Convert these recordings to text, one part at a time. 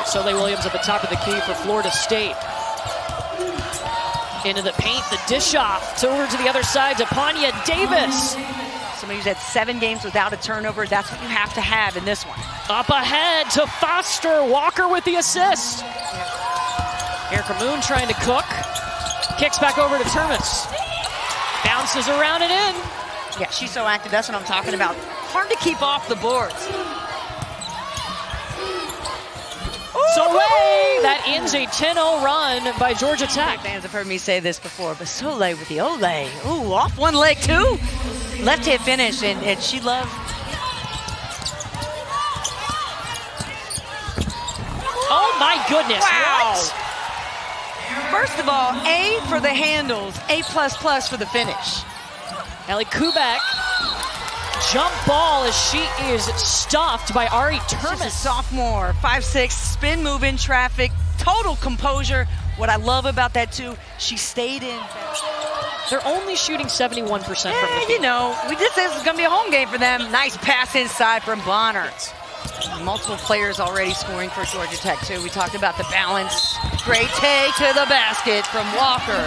Soleil Williams at the top of the key for Florida State. Into the paint, the dish off, over to the other side to Panya Davis. Somebody who's had 7 games without a turnover, that's what you have to have in this one. Up ahead to Foster, Walker with the assist. Erica Moon trying to cook. Kicks back over to Termes. Bounces around and in. Yeah, she's so active, that's what I'm talking about. Hard to keep off the boards. Soleil, that ends a 10-0 run by Georgia Tech. Fans have heard me say this before, but Soleil with the Olay. Ooh, off one leg too. Left hand finish, and she loves. Oh my goodness, wow. What? First of all, A for the handles, A++ for the finish. Allie Kubek, jump ball as she is stuffed by Ari Termes. She's a sophomore, 5'6", spin move in traffic, total composure. What I love about that too, she stayed in. They're only shooting 71% from the field. You know, we just said this is going to be a home game for them. Nice pass inside from Bonner. Multiple players already scoring for Georgia Tech too. We talked about the balance. Great take to the basket from Walker.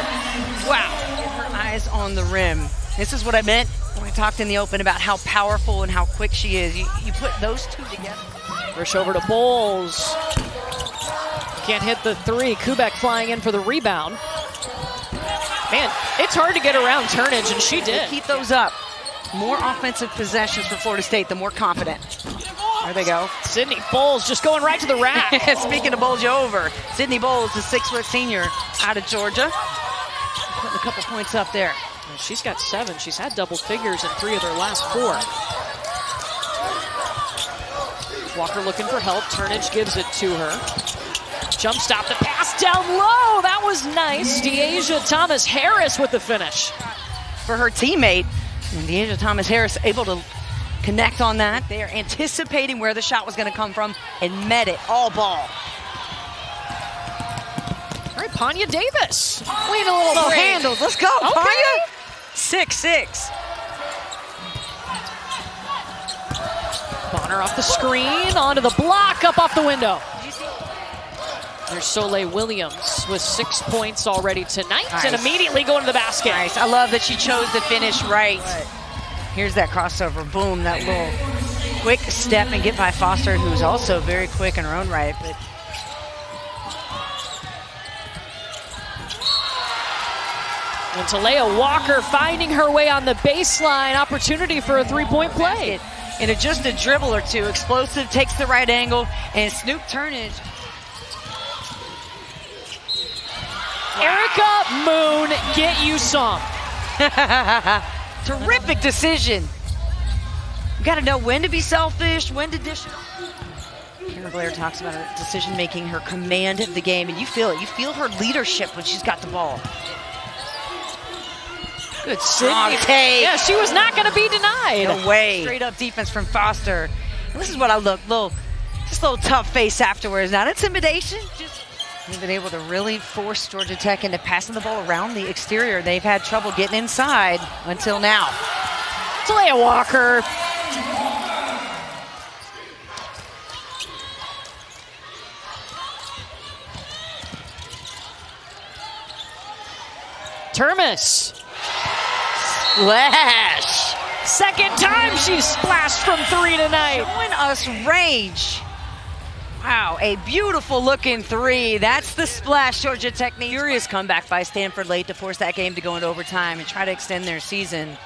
Wow, get her eyes on the rim. This is what I meant when we talked in the open about how powerful and how quick she is. You put those two together. Rush over to Bowles. Can't hit the 3. Kubek flying in for the rebound. Man, it's hard to get around Turnage, and she did. Keep those up. More offensive possessions for Florida State, the more confident. There they go. Sydney Bowles just going right to the rack. Speaking of bowls you over, Sydney Bowles, the 6-foot senior out of Georgia. Putting a couple points up there. She's got 7. She's had double figures in 3 of her last 4. Walker looking for help. Turnage gives it to her. Jump stop, the pass down low. That was nice. Deasia Thomas-Harris with the finish. For her teammate, and Deasia Thomas-Harris able to connect on that. They are anticipating where the shot was going to come from and met it all ball. All right, Panya Davis. Lean a little break. Handles. Let's go, okay. Panya. 6'6". Bonner off the screen, onto the block, up off the window. There's Soleil Williams with 6 points already tonight, nice. And immediately going to the basket. Nice. I love that she chose to finish right. Here's that crossover. Boom, that little quick step and get by Foster, who's also very quick in her own right. But and Talea Walker finding her way on the baseline, opportunity for a 3-point play. And just a dribble or two, explosive, takes the right angle, and Snoop Turnage. Erica Moon, get you some. Terrific decision. You got to know when to be selfish, when to dish it. Kara Blair talks about her decision making, her command of the game, and you feel it. You feel her leadership when she's got the ball. Good strong take. Yeah, she was not going to be denied. No way. Straight up defense from Foster. And this is what I look, just a little tough face afterwards. Not intimidation, just they've been able to really force Georgia Tech into passing the ball around the exterior. They've had trouble getting inside until now. Talea Walker. Termes. Splash. Second time she's splashed from 3 tonight. Showing us range. Wow, a beautiful looking 3. That's the splash Georgia Tech needs. Furious comeback by Stanford late to force that game to go into overtime and try to extend their season.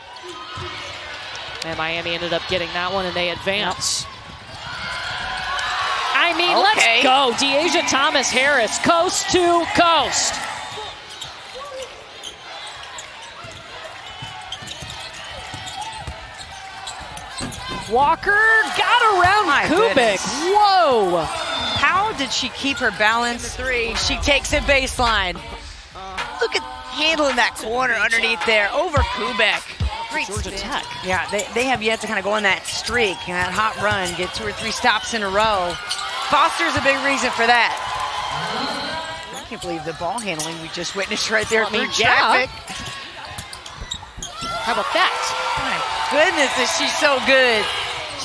And Miami ended up getting that one, and they advance. Yep. I mean, okay. Let's go. Deasia Thomas-Harris, coast to coast. Walker got around Kubik. Goodness. Whoa. How did she keep her balance? 3. She takes it baseline. Look at handling that corner underneath there over Kubik. Great Georgia Tech. Yeah, they have yet to kind of go on that streak, that hot run, get 2 or 3 stops in a row. Foster's a big reason for that. I can't believe the ball handling we just witnessed right there through traffic. How about that? My goodness, is she so good.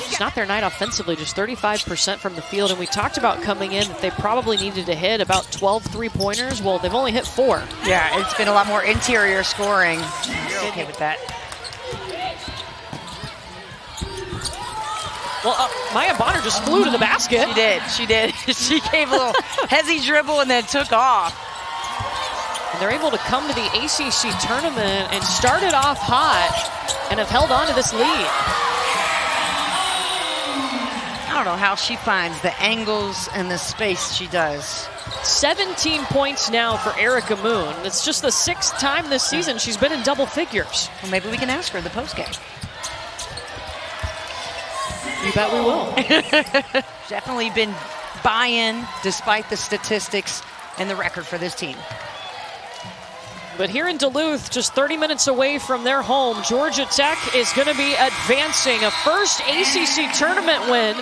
It's not their night offensively, just 35% from the field. And we talked about coming in that they probably needed to hit about 12 three-pointers. Well, they've only hit 4. Yeah, it's been a lot more interior scoring. You're okay with that. Well, Maya Bonner just flew to the basket. She did. She gave a little hezzy dribble and then took off. And they're able to come to the ACC tournament and start it off hot and have held on to this lead. I don't know how she finds the angles and the space she does. 17 points now for Erica Moon. It's just the 6th time this season she's been in double figures. Well, maybe we can ask her in the postgame. You bet we will. Definitely been buy-in despite the statistics and the record for this team. But here in Duluth, just 30 minutes away from their home, Georgia Tech is going to be advancing. A first ACC tournament win